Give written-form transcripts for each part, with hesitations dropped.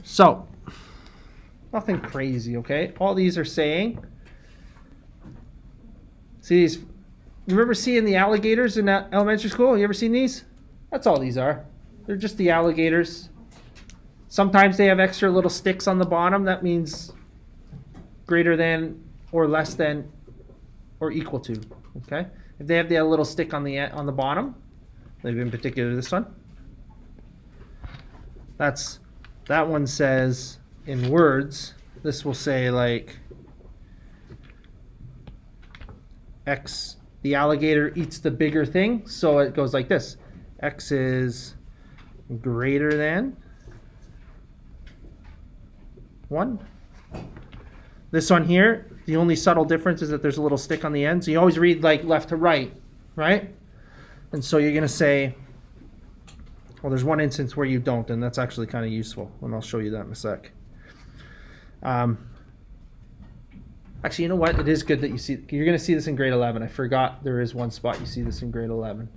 So, nothing crazy, okay? All these are saying, see these, you remember seeing the alligators in elementary school? You ever seen these? That's all these are. They're just the alligators. Sometimes they have extra little sticks on the bottom. That means greater than or less than or equal to, okay? If they have the little stick on the bottom, like in particular this one, that one says in words, this will say like X, the alligator eats the bigger thing, so it goes like this. X is greater than 1. This one here, the only subtle difference is that there's a little stick on the end. So you always read like left to right, right? And so you're going to say, well, there's one instance where you don't, and that's actually kind of useful, and I'll show you that in a sec. Actually, you know what? It is good that you see, you're going to see this in grade 11. I forgot there is one spot you see this in grade 11.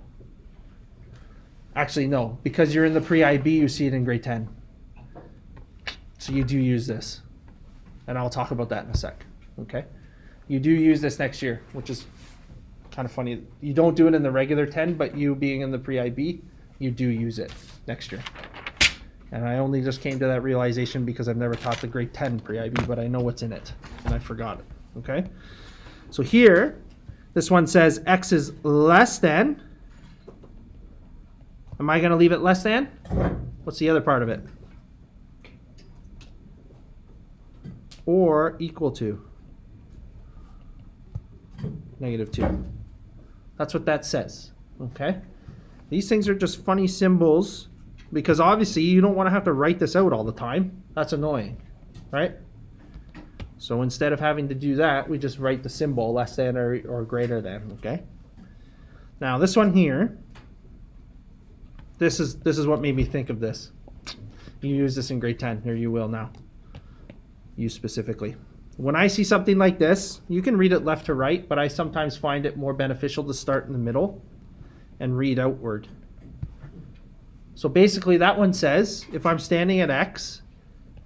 Actually, no, because you're in the pre-IB, you see it in grade 10. So you do use this. And I'll talk about that in a sec, okay? You do use this next year, which is kind of funny. You don't do it in the regular 10, but you being in the pre-IB, you do use it next year. And I only just came to that realization because I've never taught the grade 10 pre-IB, but I know what's in it, and I forgot it, okay? So here, this one says X is less than. Am I going to leave it less than? What's the other part of it? Or equal to -2. That's what that says, okay? These things are just funny symbols because obviously you don't want to have to write this out all the time. That's annoying, right? So instead of having to do that, we just write the symbol less than or greater than, okay? Now this one here, this is what made me think of this. You use this in grade 10, or you will now. You specifically. When I see something like this, you can read it left to right, but I sometimes find it more beneficial to start in the middle and read outward. So basically that one says, if I'm standing at X,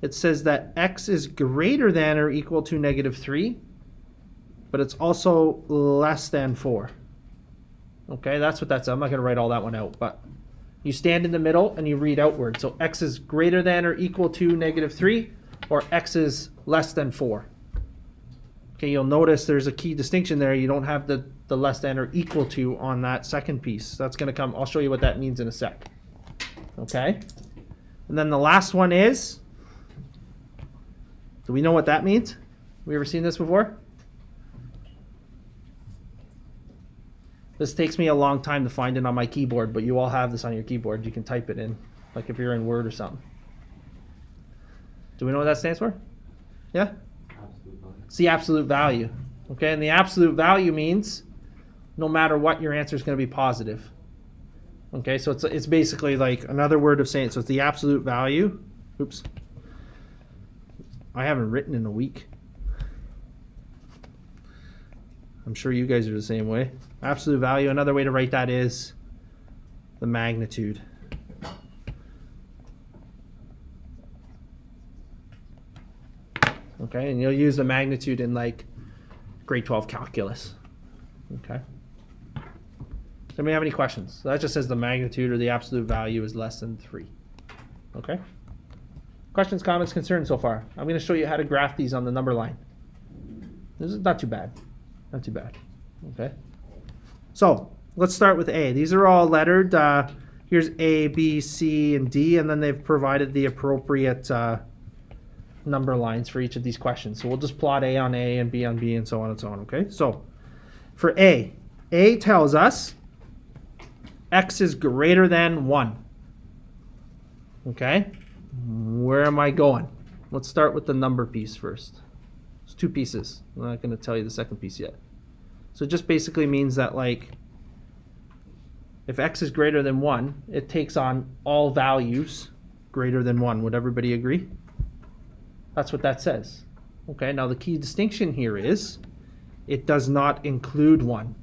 it says that X is greater than or equal to -3, but it's also less than 4. Okay, that's what that's. I'm not going to write all that one out, but you stand in the middle and you read outward. So X is greater than or equal to -3, or X is less than 4. Okay, you'll notice there's a key distinction there. You don't have the less than or equal to on that second piece. That's going to come. I'll show you what that means in a sec. Okay? And then the last one is, do we know what that means? Have we ever seen this before? This takes me a long time to find it on my keyboard, but you all have this on your keyboard. You can type it in, like if you're in Word or something. Do we know what that stands for? Yeah? It's the absolute value. Okay, and the absolute value means no matter what, your answer is going to be positive. Okay, so it's basically like another word of saying, so it's the absolute value. Oops. I haven't written in a week. I'm sure you guys are the same way. Absolute value, another way to write that is the magnitude. Okay, and you'll use the magnitude in like grade 12 calculus. Okay. Does anybody have any questions? So that just says the magnitude or the absolute value is less than 3. Okay. Questions, comments, concerns so far? I'm going to show you how to graph these on the number line. This is not too bad. Not too bad. Okay. So let's start with A. These are all lettered. Here's A, B, C, and D, and then they've provided the appropriate number lines for each of these questions. So we'll just plot A on A and B on B and so on and so on. Okay. So for A tells us X is greater than 1. Okay. Where am I going? Let's start with the number piece first. It's 2 pieces. I'm not going to tell you the second piece yet. So it just basically means that like if X is greater than 1, it takes on all values greater than 1. Would everybody agree? That's what that says. Okay, now the key distinction here is it does not include 1.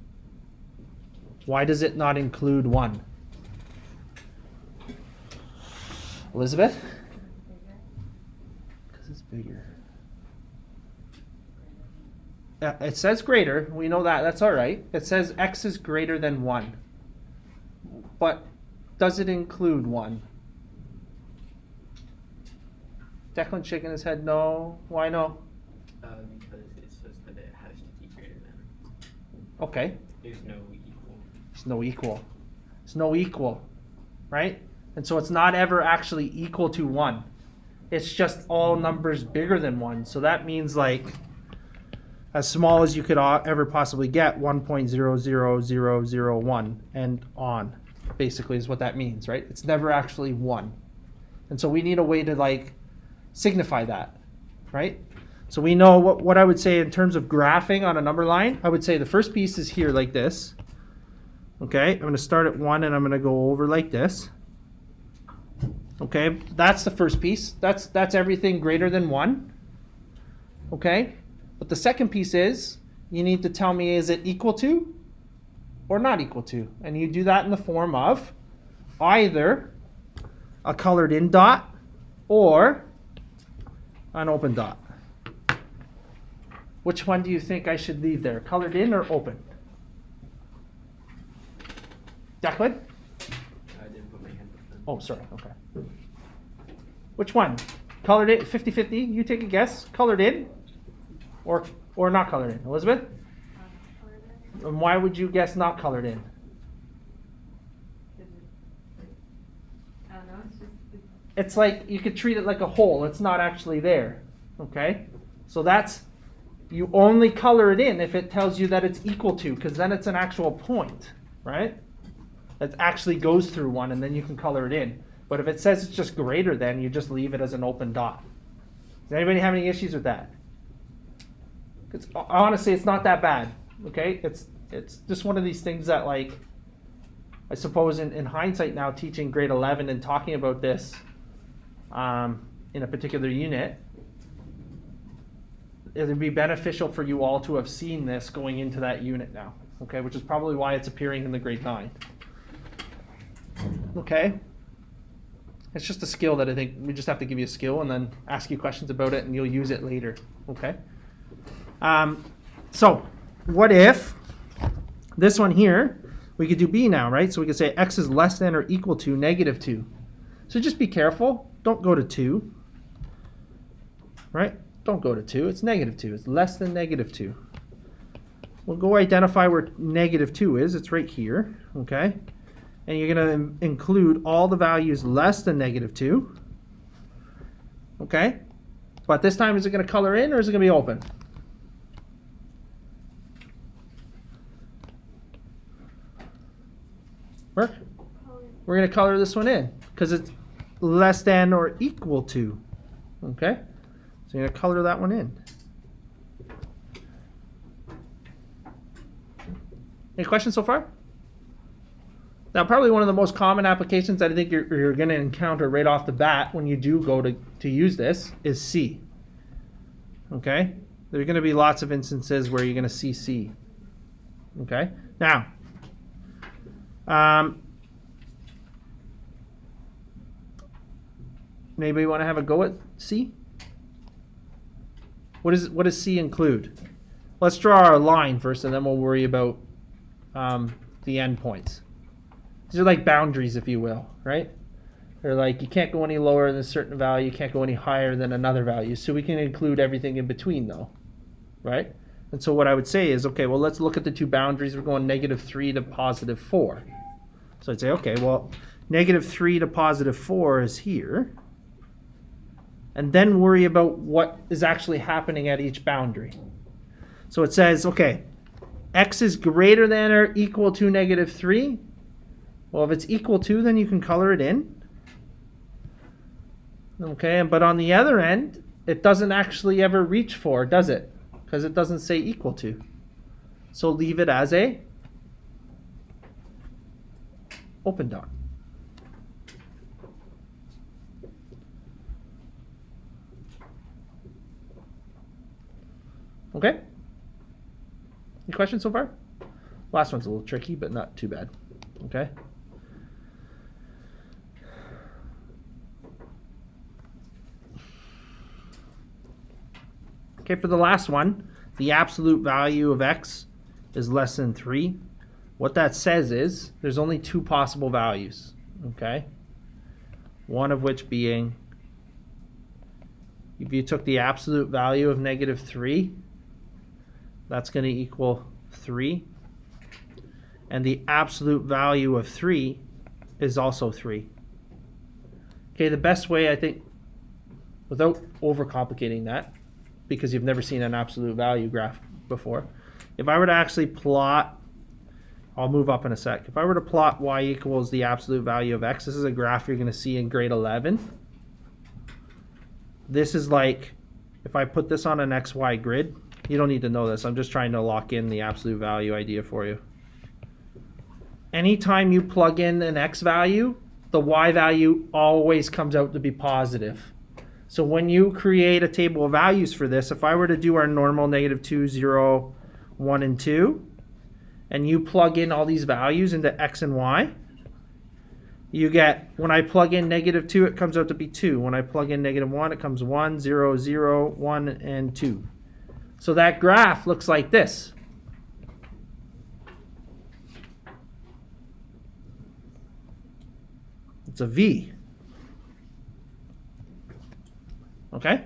Why does it not include 1? Elizabeth? bigger. It says greater. We know that. That's all right. It says x is greater than 1. But does it include 1? Declan shaking his head no. Why no? Because it says that it has to be greater than. Okay. There's no equal. There's no equal. There's no equal. Right? And so it's not ever actually equal to 1. It's just all numbers bigger than 1. So that means like as small as you could ever possibly get, 1.00001 and on, basically is what that means, right? It's never actually 1. And so we need a way to like signify that, right? So we know what I would say in terms of graphing on a number line. I would say the first piece is here like this. Okay, I'm going to start at 1 and I'm going to go over like this. Okay, that's the first piece. That's everything greater than 1. Okay, but the second piece is you need to tell me, is it equal to or not equal to? And you do that in the form of either a colored in dot or an open dot. Which one do you think I should leave there? Colored in or open? Declan? I didn't put my hand up. Oh, sorry. Okay. Which one? Colored in, 50-50. You take a guess. Colored in or not colored in? Elizabeth? And why would you guess not colored in? I don't know. It's like you could treat it like a hole. It's not actually there. Okay? So that's, you only color it in if it tells you that it's equal to, because then it's an actual point, right? That actually goes through 1, and then you can color it in. But if it says it's just greater than, you just leave it as an open dot. Does anybody have any issues with that? Because honestly, it's not that bad. Okay, it's just one of these things that, like, I suppose in hindsight now, teaching grade 11 and talking about this in a particular unit, it would be beneficial for you all to have seen this going into that unit now. Okay, which is probably why it's appearing in the grade 9. Okay. It's just a skill that I think we just have to give you a skill and then ask you questions about it and you'll use it later. Okay. So what if this one here, we could do B now, right? So we could say x is less than or equal to -2. So just be careful. Don't go to 2. Right? Don't go to 2. It's -2. It's less than -2. We'll go identify where -2 is. It's right here. Okay. And you're going to include all the values less than -2. Okay? But this time, is it going to color in or is it going to be open? Mark? We're going to color this one in because it's less than or equal to. Okay? So you're going to color that one in. Any questions so far? Now, probably one of the most common applications that I think you're going to encounter right off the bat when you do go to use this is C. Okay? There are going to be lots of instances where you're going to see C. Okay? Now, anybody want to have a go at C? What does C include? Let's draw our line first, and then we'll worry about the endpoints. These are like boundaries, if you will, right? They're like you can't go any lower than a certain value, you can't go any higher than another value. So we can include everything in between, though, right? And so what I would say is, okay, well, let's look at the two boundaries. We're going -3 to +4. So I'd say, okay, well, -3 to +4 is here. And then worry about what is actually happening at each boundary. So it says, okay, x is greater than or equal to -3. Well, if it's equal to, then you can color it in. Okay, but on the other end, it doesn't actually ever reach 4, does it? Because it doesn't say equal to. So leave it as a open dot. Okay? Any questions so far? Last one's a little tricky, but not too bad. Okay? Okay, for the last one, the absolute value of x is less than 3. What that says is there's only two possible values, okay? One of which being, if you took the absolute value of negative 3, that's going to equal 3. And the absolute value of 3 is also 3. Okay, the best way, I think, without overcomplicating that, because you've never seen an absolute value graph before, if I were to actually plot, I'll move up in a sec. If I were to plot y equals the absolute value of x, this is a graph you're going to see in grade 11. This is like, if I put this on an xy grid, you don't need to know this. I'm just trying to lock in the absolute value idea for you. Anytime you plug in an x value, the y value always comes out to be positive. So when you create a table of values for this, if I were to do our normal negative 2, 0, 1, and 2, and you plug in all these values into x and y, you get, when I plug in negative 2, it comes out to be 2. When I plug in negative 1, it comes 1, 0, 0, 1, and 2. So that graph looks like this. It's a V. Okay?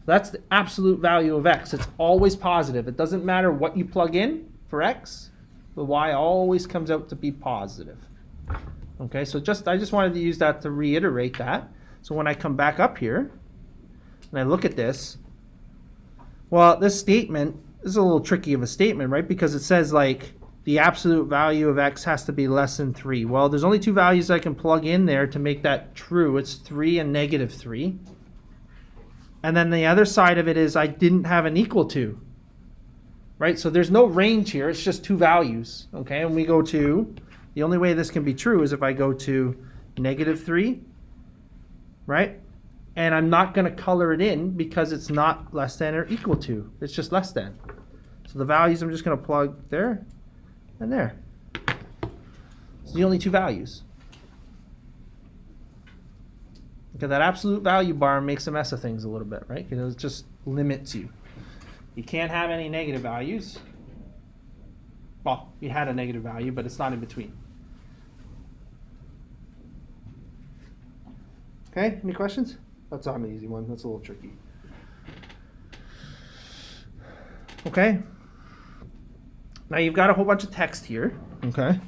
That's the absolute value of x. It's always positive. It doesn't matter what you plug in for x. The y always comes out to be positive. Okay, so I just wanted to use that to reiterate that. So when I come back up here and I look at this, well, this statement is a little tricky of a statement, right? Because it says like the absolute value of x has to be less than 3. Well, there's only two values I can plug in there to make that true. It's 3 and negative 3. And then the other side of it is I didn't have an equal to, right? So there's no range here. It's just two values, okay? And we go to, the only way this can be true is if I go to negative 3, right? And I'm not going to color it in because it's not less than or equal to. It's just less than. So the values I'm just going to plug there and there. It's the only two values. Okay, that absolute value bar makes a mess of things a little bit, right? Because it just limits you. You can't have any negative values. Well, you had a negative value, but it's not in between. Okay, any questions? That's not an easy one. That's a little tricky. Okay. Now you've got a whole bunch of text here. Okay.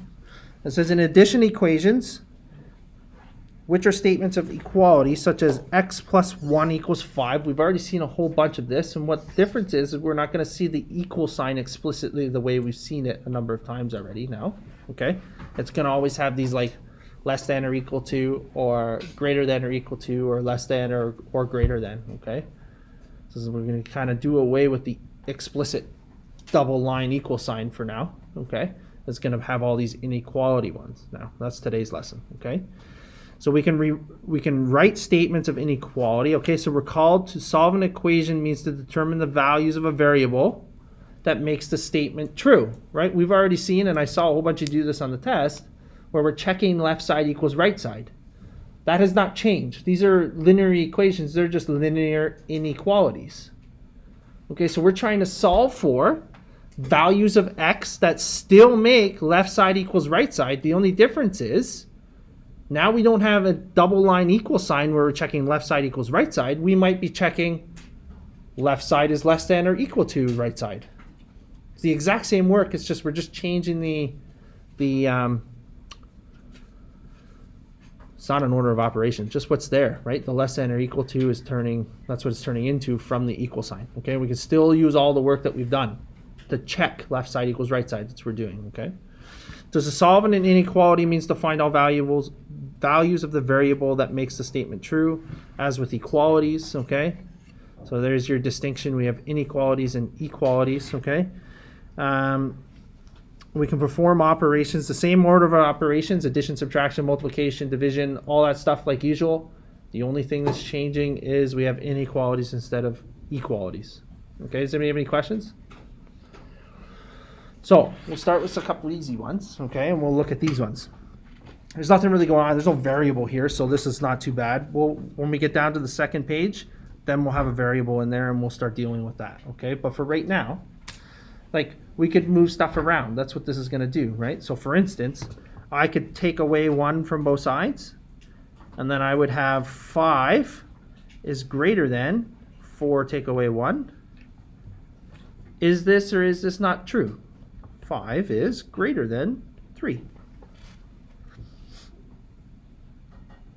It says in addition equations, which are statements of equality, such as x plus 1 equals 5. We've already seen a whole bunch of this, and what the difference is we're not going to see the equal sign explicitly the way we've seen it a number of times already now. Okay. It's going to always have these like less than or equal to, or greater than or equal to, or less than or greater than, okay? So we're going to kind of do away with the explicit double line equal sign for now, okay? It's going to have all these inequality ones now. That's today's lesson, okay? So we can write statements of inequality, okay? So recall, to solve an equation means to determine the values of a variable that makes the statement true, right? We've already seen, and I saw a whole bunch of you do this on the test, where we're checking left side equals right side. That has not changed. These are linear equations. They're just linear inequalities. Okay, so we're trying to solve for values of x that still make left side equals right side. The only difference is now we don't have a double line equal sign where we're checking left side equals right side. We might be checking left side is less than or equal to right side. It's the exact same work. It's just we're just changing the it's not an order of operations, just what's there, right? The less than or equal to is turning, that's what it's turning into from the equal sign, okay? We can still use all the work that we've done to check left side equals right side. That's what we're doing, okay? Does to solve an inequality means to find all values of the variable that makes the statement true, as with equalities, okay? So there's your distinction. We have inequalities and equalities, okay? We can perform operations, the same order of operations, addition, subtraction, multiplication, division, all that stuff like usual. The only thing that's changing is we have inequalities instead of equalities. Okay, does anybody have any questions? So we'll start with a couple easy ones, okay, and we'll look at these ones. There's nothing really going on. There's no variable here, so this is not too bad. When we get down to the second page, then we'll have a variable in there and we'll start dealing with that, okay? But for right now, like, we could move stuff around. That's what this is going to do, right? So for instance, I could take away 1 from both sides, and then I would have 5 is greater than 4 take away 1. Is this or is this not true? 5 is greater than 3.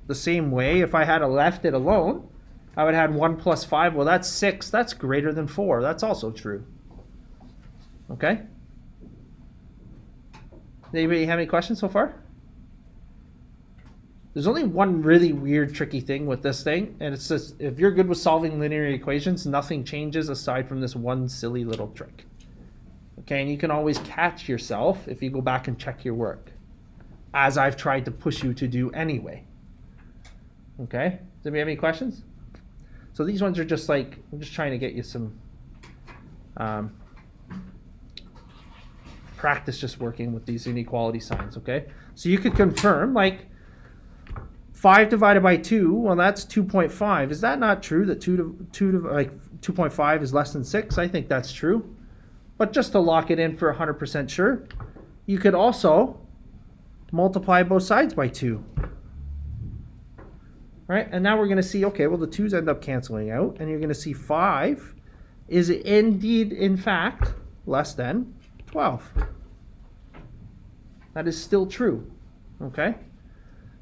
The same way, if I had left it alone, I would have had 1 plus 5. Well, that's 6. That's greater than 4. That's also true. Okay? Anybody have any questions so far? There's only one really weird, tricky thing with this thing, and it's just, if you're good with solving linear equations, nothing changes aside from this one silly little trick. Okay, and you can always catch yourself if you go back and check your work, as I've tried to push you to do anyway. Okay, does anybody have any questions? So these ones are just like, I'm just trying to get you some practice just working with these inequality signs, okay? So you could confirm, like, 5 divided by 2, well, that's 2.5. Is that not true that 2.5 is less than 6? I think that's true. But just to lock it in for 100% sure, you could also multiply both sides by 2. Right? And now we're going to see, okay, well, the 2's end up canceling out, and you're going to see 5 is indeed, in fact, less than 12. That is still true. Okay?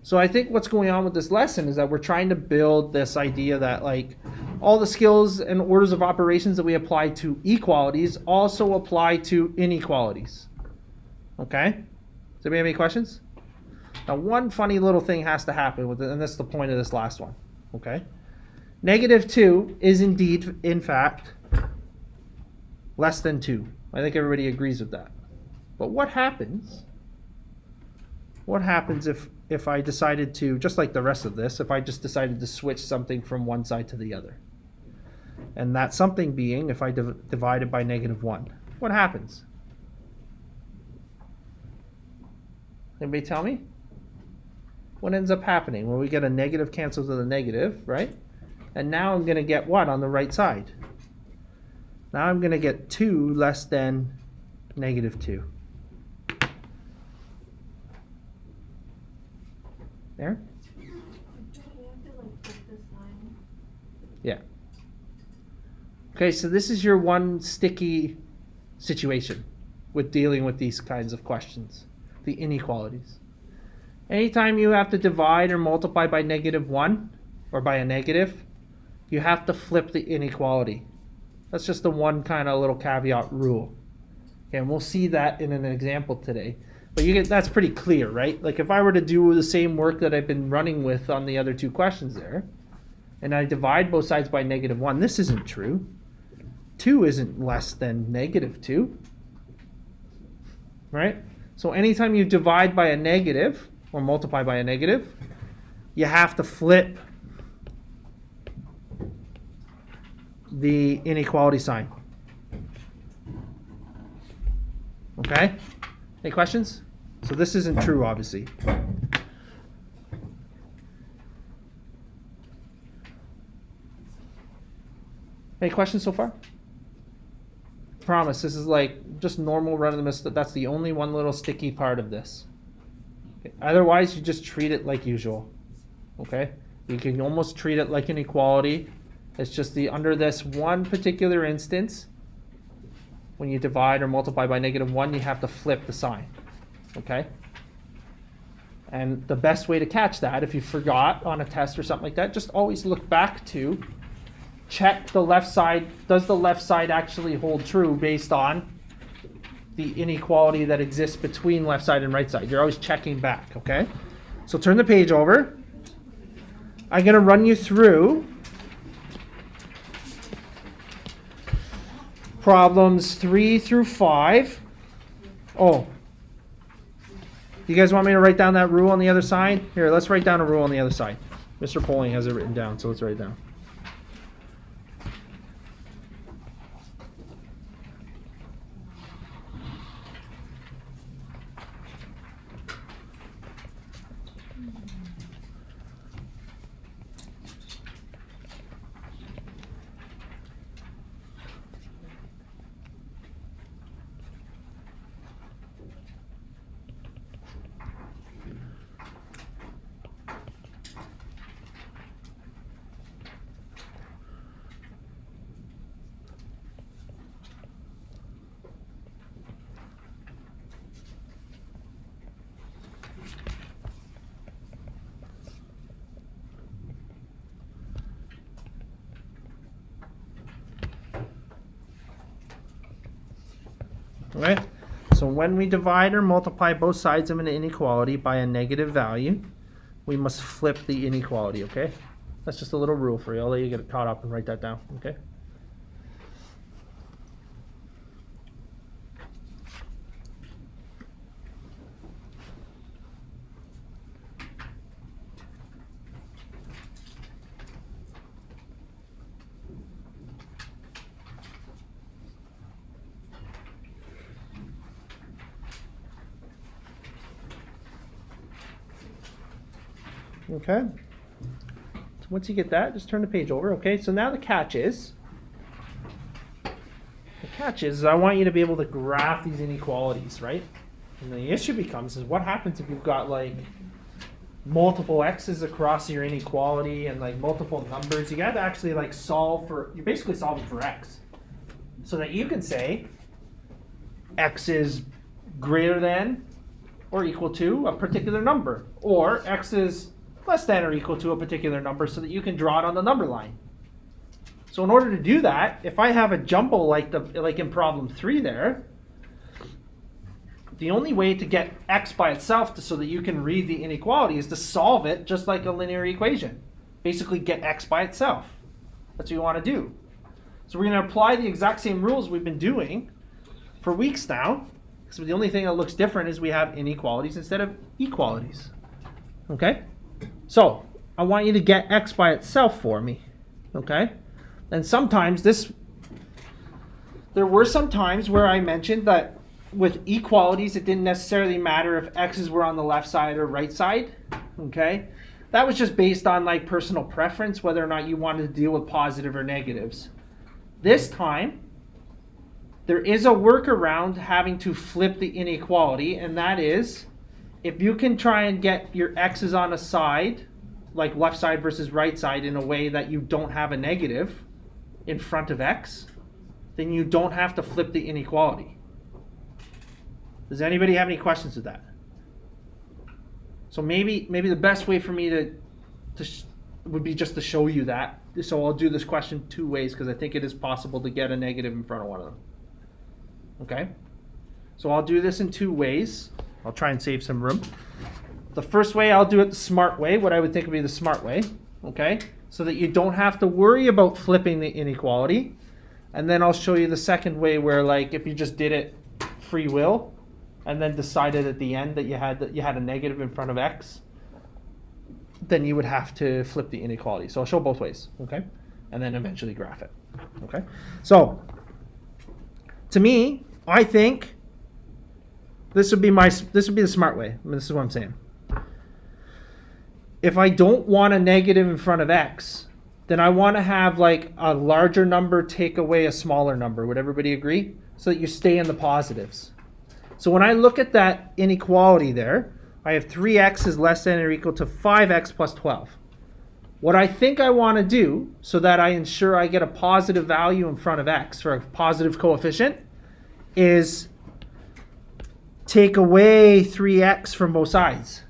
So I think what's going on with this lesson is that we're trying to build this idea that, like, all the skills and orders of operations that we apply to equalities also apply to inequalities. Okay? Does anybody have any questions? Now, one funny little thing has to happen with it, and that's the point of this last one. Okay? -2 is indeed, in fact, less than 2. I think everybody agrees with that. But what happens? What happens if I decided to, just like the rest of this, if I just decided to switch something from one side to the other? And that something being, if I divide it by -1. What happens? Anybody tell me? What ends up happening? Well, we get a negative cancels with a negative, right? And now I'm going to get what on the right side? Now I'm going to get 2 less than -2. There? Yeah. Okay, so this is your one sticky situation with dealing with these kinds of questions, the inequalities. Anytime you have to divide or multiply by -1 or by a negative, you have to flip the inequality. That's just the one kind of little caveat rule. Okay, and we'll see that in an example today. But that's pretty clear, right? Like if I were to do the same work that I've been running with on the other 2 questions there, and I divide both sides by -1, this isn't true. 2 isn't less than -2, right? So anytime you divide by a negative, or multiply by a negative, you have to flip the inequality sign. Okay? Any questions? So this isn't true, obviously. Any questions so far? Promise, this is like just normal run-of-the-mill. That's the only one little sticky part of this. Okay. Otherwise, you just treat it like usual. Okay? You can almost treat it like an equality. It's just under this one particular instance, when you divide or multiply by -1, you have to flip the sign. Okay? And the best way to catch that, if you forgot on a test or something like that, just always look back to check the left side. Does the left side actually hold true based on the inequality that exists between left side and right side? You're always checking back, okay? So turn the page over. I'm going to run you through problems 3 through 5. Oh, you guys want me to write down that rule on the other side? Here, let's write down a rule on the other side. Mr. Poling has it written down, so let's write it down. Right? So when we divide or multiply both sides of an inequality by a negative value, we must flip the inequality, okay? That's just a little rule for you. I'll let you get caught up and write that down, okay? Okay. So once you get that, just turn the page over, okay? So now the catch is I want you to be able to graph these inequalities, right? And the issue becomes is what happens if you've got like multiple x's across your inequality and like multiple numbers. You got to actually like you're basically solving for x. So that you can say x is greater than or equal to a particular number, or x is less than or equal to a particular number, so that you can draw it on the number line. So in order to do that, if I have a jumble like in problem 3 there, the only way to get x by itself so that you can read the inequality is to solve it just like a linear equation. Basically get x by itself. That's what you want to do. So we're going to apply the exact same rules we've been doing for weeks now. So the only thing that looks different is we have inequalities instead of equalities. Okay? So I want you to get x by itself for me. Okay? And sometimes there were some times where I mentioned that with equalities, it didn't necessarily matter if x's were on the left side or right side. Okay? That was just based on like personal preference, whether or not you wanted to deal with positive or negatives. This time, there is a workaround having to flip the inequality, and that is if you can try and get your x's on a side, like left side versus right side, in a way that you don't have a negative in front of x, then you don't have to flip the inequality. Does anybody have any questions with that? So maybe the best way for me to would be just to show you that. So I'll do this question 2 ways because I think it is possible to get a negative in front of one of them. Okay? So I'll do this in 2 ways. I'll try and save some room. The first way, I'll do it the smart way, what I would think would be the smart way. Okay? So that you don't have to worry about flipping the inequality. And then I'll show you the second way where, like, if you just did it free will and then decided at the end that you had a negative in front of x, then you would have to flip the inequality. So I'll show both ways, okay? And then eventually graph it, okay? So, to me, I think this would be the smart way. I mean, this is what I'm saying. If I don't want a negative in front of x, then I want to have like a larger number take away a smaller number. Would everybody agree? So that you stay in the positives. So when I look at that inequality there, I have 3x is less than or equal to 5x plus 12. What I think I want to do, so that I ensure I get a positive value in front of x, or a positive coefficient, is take away 3x from both sides.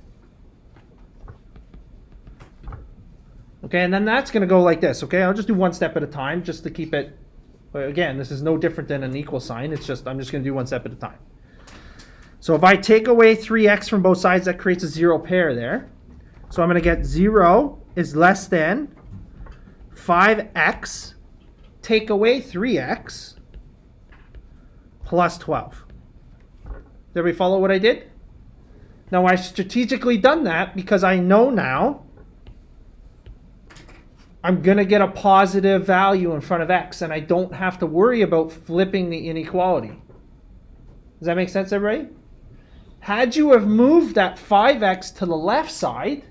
Okay, and then that's going to go like this, okay? I'll just do one step at a time just to keep it, again, this is no different than an equal sign. It's just, I'm just going to do one step at a time. So if I take away 3x from both sides, that creates a 0 pair there. So I'm going to get 0 is less than 5x, take away 3x, plus 12. Did everybody follow what I did? Now I've strategically done that because I know now I'm going to get a positive value in front of x, and I don't have to worry about flipping the inequality. Does that make sense, everybody? Had you have moved that 5x to the left side,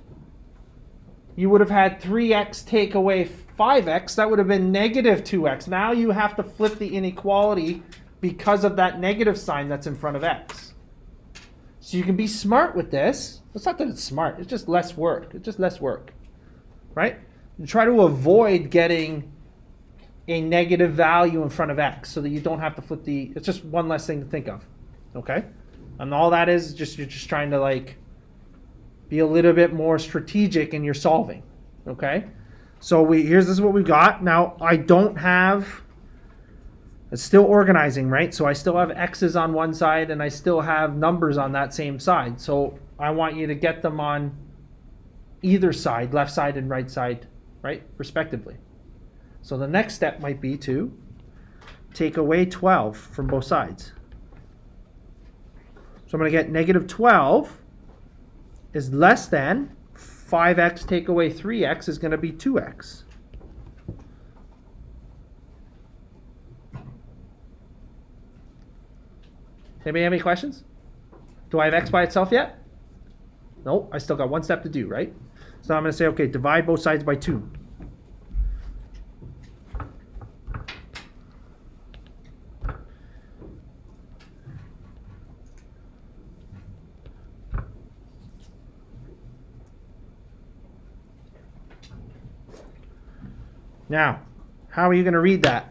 you would have had 3x take away 5x. That would have been negative 2x. Now you have to flip the inequality because of that negative sign that's in front of x. So you can be smart with this. It's not that it's smart. It's just less work. It's just less work, right? You try to avoid getting a negative value in front of x so that you don't have to flip the, it's just one less thing to think of, okay? And all that is just, you're just trying to like be a little bit more strategic in your solving, okay? So this is what we've got. Now I don't have It's still organizing, right? So I still have x's on one side and I still have numbers on that same side. So I want you to get them on either side, left side and right side, right, respectively. So the next step might be to take away 12 from both sides. So I'm going to get negative 12 is less than 5x take away 3x is going to be 2x. Anybody have any questions? Do I have x by itself yet? No, I still got one step to do, right? So I'm going to say, okay, divide both sides by 2. Now, how are you going to read that?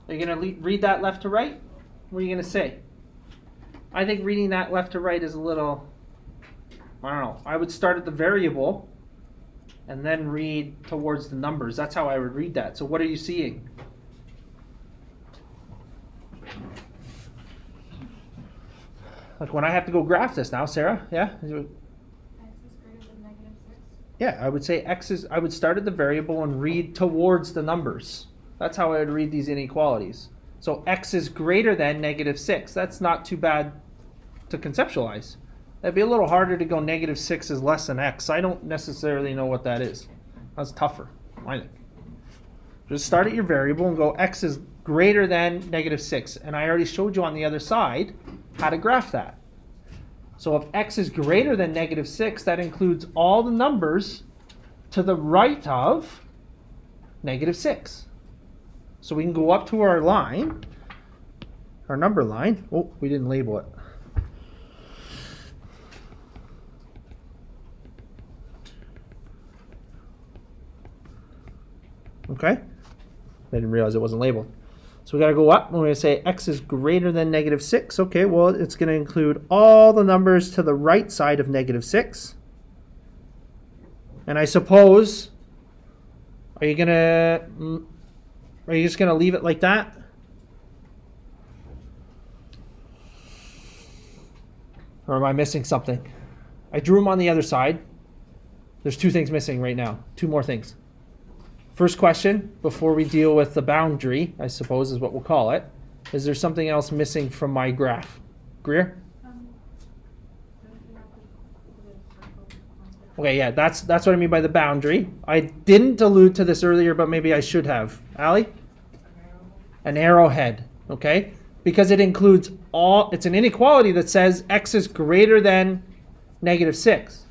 Are you going to read that left to right? What are you going to say? I think reading that left to right is a little, I don't know. I would start at the variable and then read towards the numbers. That's how I would read that. So what are you seeing? Like when I have to go graph this now, Sarah, yeah? X is greater than negative 6. Yeah, I would say I would start at the variable and read towards the numbers. That's how I would read these inequalities. So x is greater than negative 6. That's not too bad to conceptualize. That'd be a little harder to go negative 6 is less than x. I don't necessarily know what that is. That's tougher, I think. Just start at your variable and go x is greater than negative 6. And I already showed you on the other side how to graph that. So if x is greater than negative 6, that includes all the numbers to the right of negative 6. So we can go up to our line, our number line. Oh, we didn't label it. Okay. I didn't realize it wasn't labeled. So we got to go up and we're going to say x is greater than negative 6. Okay, well, it's going to include all the numbers to the right side of negative 6. And I suppose, are you just going to leave it like that? Or am I missing something? I drew them on the other side. There's 2 things missing right now. 2 more things. First question, before we deal with the boundary, I suppose is what we'll call it, is there something else missing from my graph? Greer? Okay, yeah, that's what I mean by the boundary. I didn't allude to this earlier, but maybe I should have. Allie? An arrowhead, okay? Because it includes all, it's an inequality that says x is greater than negative 6.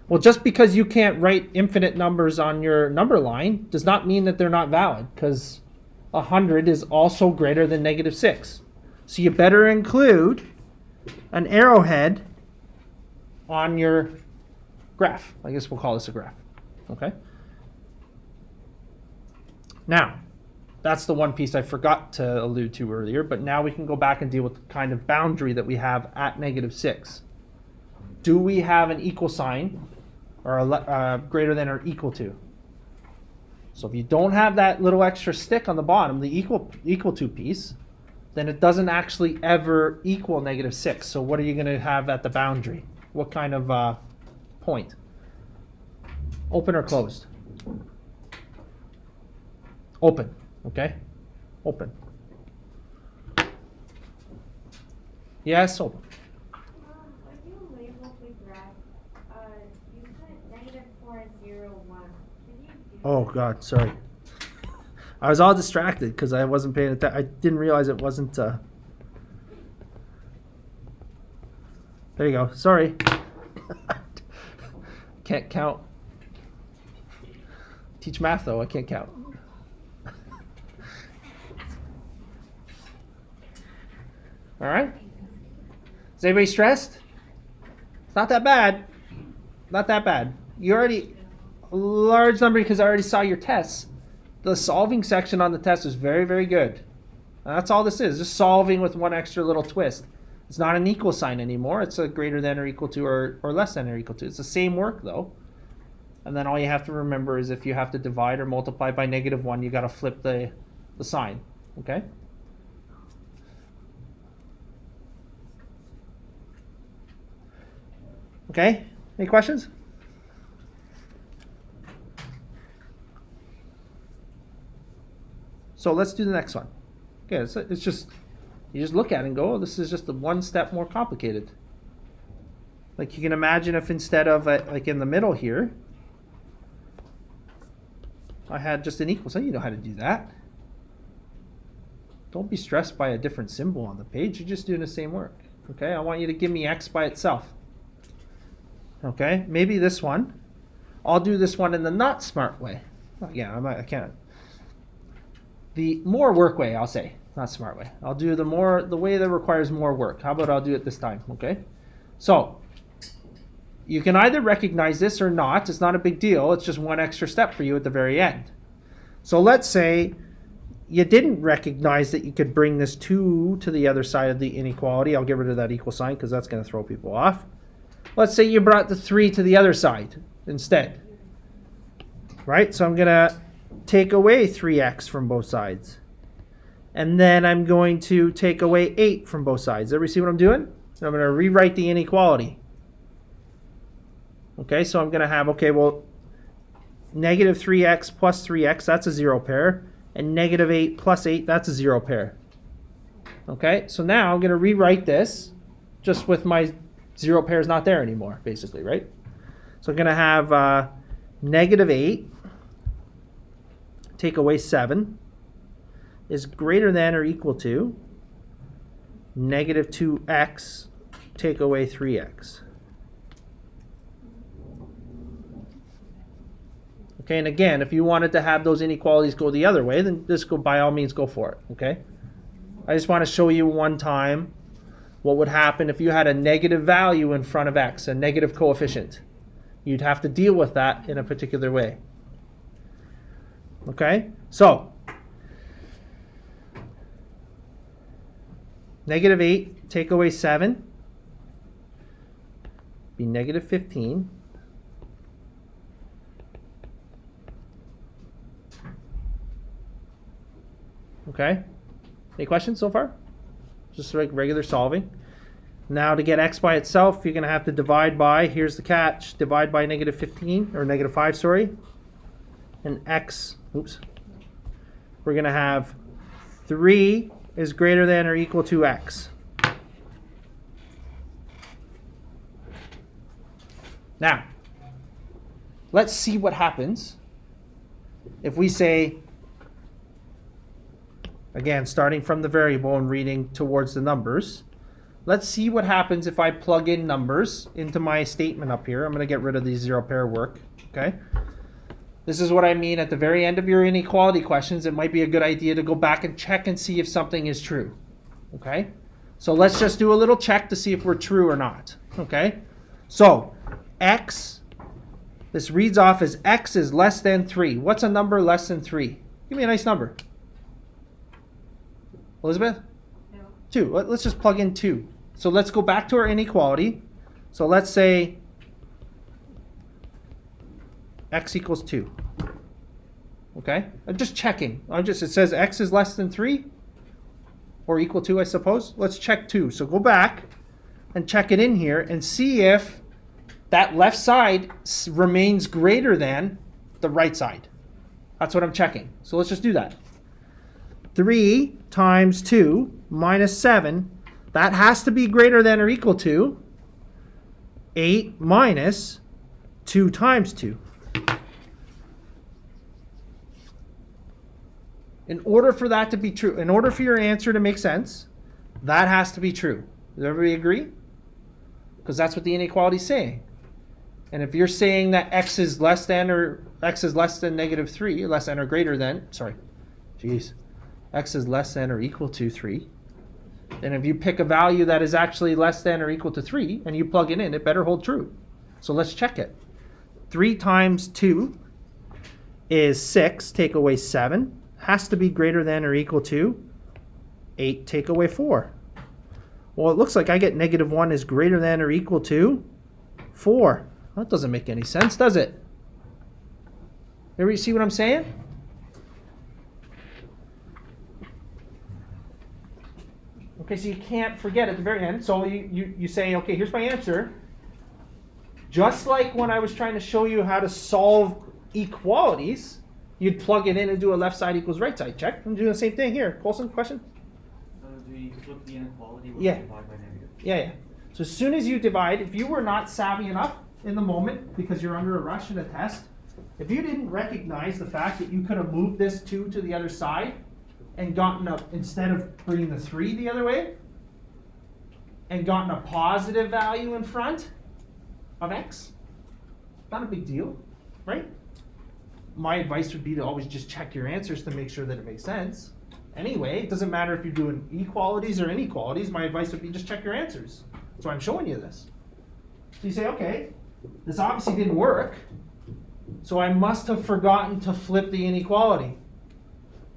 Well, just because you can't write infinite numbers on your number line does not mean that they're not valid, because 100 is also greater than negative 6. So you better include an arrowhead on your graph. I guess we'll call this a graph. Okay? Now, that's the one piece I forgot to allude to earlier, but now we can go back and deal with the kind of boundary that we have at negative 6. Do we have an equal sign or a greater than or equal to? So if you don't have that little extra stick on the bottom, the equal to piece, then it doesn't actually ever equal negative 6. So what are you going to have at the boundary? What kind of point? Open or closed? Open, okay? Open. Yes, open. When you labeled the graph, you put negative 4, 0, 1. Can you do Oh God, sorry. I was all distracted because I wasn't paying attention. I didn't realize it wasn't. There you go. Sorry. Can't count. Teach math though. I can't count. All right. Is anybody stressed? It's not that bad. Not that bad. You already a large number because I already saw your tests. The solving section on the test is very, very good. That's all this is. Just solving with one extra little twist. It's not an equal sign anymore. It's a greater than or equal to or less than or equal to. It's the same work though. And then all you have to remember is if you have to divide or multiply by -1, you got to flip the sign. Okay? Okay? Any questions? So let's do the next one. Okay, it's just, you just look at it and go, oh, this is just one step more complicated. Like you can imagine if instead of like in the middle here, I had just an equal sign. You know how to do that. Don't be stressed by a different symbol on the page. You're just doing the same work. Okay, I want you to give me x by itself. Okay, maybe this one. I'll do this one in the not smart way. Oh, yeah, I can't. The more work way, I'll say, not smart way. I'll do the way that requires more work. How about I'll do it this time, okay? So, you can either recognize this or not. It's not a big deal. It's just one extra step for you at the very end. So let's say you didn't recognize that you could bring this 2 to the other side of the inequality. I'll get rid of that equal sign because that's going to throw people off. Let's say you brought the 3 to the other side instead. Right? So I'm going to take away 3x from both sides. And then I'm going to take away 8 from both sides. Everybody see what I'm doing? I'm going to rewrite the inequality. Okay, so I'm going to have, okay, well, negative 3x plus 3x, that's a 0 pair. And negative 8 plus 8, that's a 0 pair. Okay, so now I'm going to rewrite this just with my 0 pairs not there anymore, basically, right? So I'm going to have negative 8 take away 7 is greater than or equal to negative 2x take away 3x. Okay, and again, if you wanted to have those inequalities go the other way, then just go, by all means, go for it, okay? I just want to show you one time what would happen if you had a negative value in front of x, a negative coefficient. You'd have to deal with that in a particular way. Okay, so negative 8 take away 7 be negative 15. Okay, any questions so far? Just like regular solving. Now to get x by itself, you're going to have to divide by, here's the catch, divide by negative 15, or negative 5, sorry. And x, oops, we're going to have 3 is greater than or equal to x. Now, let's see what happens if we say, again, starting from the variable and reading towards the numbers. Let's see what happens if I plug in numbers into my statement up here. I'm going to get rid of these 0 pair work. Okay. This is what I mean at the very end of your inequality questions. It might be a good idea to go back and check and see if something is true. Okay. So let's just do a little check to see if we're true or not. Okay. So x, this reads off as x is less than 3. What's a number less than 3? Give me a nice number. Elizabeth? No. 2. Let's just plug in 2. So let's go back to our inequality. So let's say x equals 2. Okay? I'm just checking. It says x is less than 3 or equal to, I suppose. Let's check 2. So go back and check it in here and see if that left side remains greater than the right side. That's what I'm checking. So let's just do that. 3 times 2 minus 7, that has to be greater than or equal to 8 minus 2 times 2. In order for that to be true, in order for your answer to make sense, that has to be true. Does everybody agree? Because that's what the inequality is saying. And if you're saying that x is less than negative 3, less than or greater than, x is less than or equal to 3, then if you pick a value that is actually less than or equal to 3 and you plug it in, it better hold true. So let's check it. 3 times 2 is 6, take away 7, has to be greater than or equal to 8, take away 4. Well, it looks like I get negative 1 is greater than or equal to 4. That doesn't make any sense, does it? Everybody see what I'm saying? Okay, so you can't forget at the very end. So you say, okay, here's my answer. Just like when I was trying to show you how to solve equalities, you'd plug it in and do a left side equals right side check. I'm doing the same thing here. Colson, question? Do we flip the inequality when Yeah. we divide by negative? Yeah. So as soon as you divide, if you were not savvy enough in the moment because you're under a rush in a test, if you didn't recognize the fact that you could have moved this 2 to the other side and gotten a, instead of bringing the 3 the other way, and gotten a positive value in front of x, not a big deal, right? My advice would be to always just check your answers to make sure that it makes sense. Anyway, it doesn't matter if you're doing equalities or inequalities, my advice would be just check your answers. That's why I'm showing you this. So you say, okay, this obviously didn't work, so I must have forgotten to flip the inequality.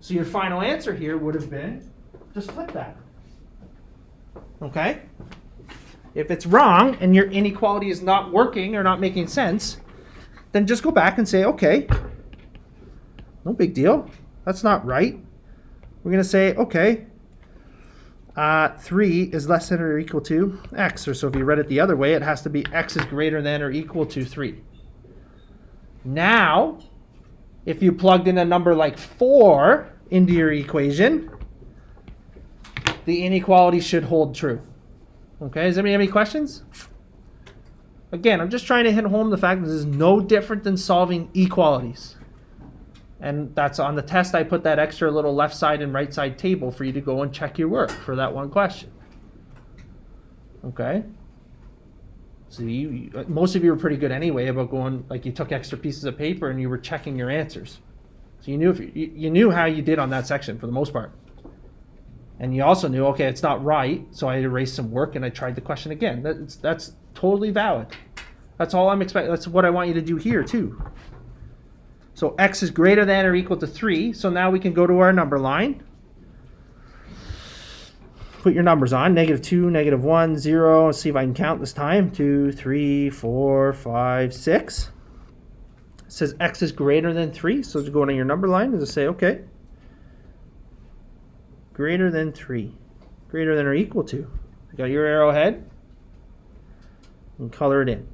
So your final answer here would have been, just flip that. Okay? If it's wrong and your inequality is not working or not making sense, then just go back and say, okay, no big deal. That's not right. We're going to say, okay, 3 is less than or equal to x. Or so if you read it the other way, it has to be x is greater than or equal to 3. Now, if you plugged in a number like 4 into your equation, the inequality should hold true. Okay, does anybody have any questions? Again, I'm just trying to hit home the fact that this is no different than solving equalities. And that's on the test, I put that extra little left side and right side table for you to go and check your work for that one question. Okay? So most of you were pretty good anyway about going, like you took extra pieces of paper and you were checking your answers. So you knew you knew how you did on that section for the most part. And you also knew, okay, it's not right, so I erased some work and I tried the question again. That's totally valid. That's all I'm expecting. That's what I want you to do here too. So x is greater than or equal to 3. So now we can go to our number line. Put your numbers on. -2, -1, 0. Let's see if I can count this time. 2, 3, 4, 5, 6. It says x is greater than 3. So to go to your number line is to say, okay, greater than 3. Greater than or equal to. You got your arrowhead. And color it in.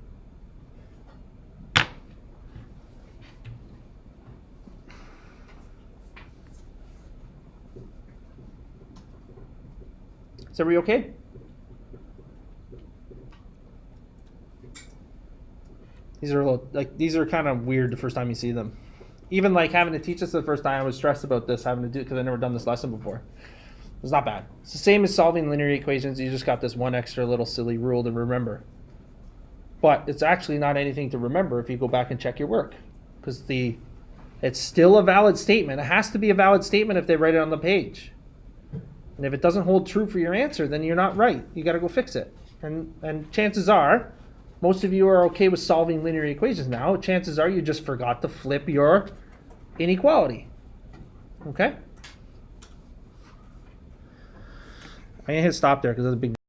Is everybody okay? These are kind of weird the first time you see them. Even like having to teach this the first time, I was stressed about this, having to do it because I've never done this lesson before. It's not bad. It's the same as solving linear equations. You just got this one extra little silly rule to remember. But it's actually not anything to remember if you go back and check your work, because it's still a valid statement. It has to be a valid statement if they write it on the page. And if it doesn't hold true for your answer, then you're not right. You got to go fix it. And chances are, most of you are okay with solving linear equations now. Chances are you just forgot to flip your inequality. Okay? I'm going to hit stop there because that's a big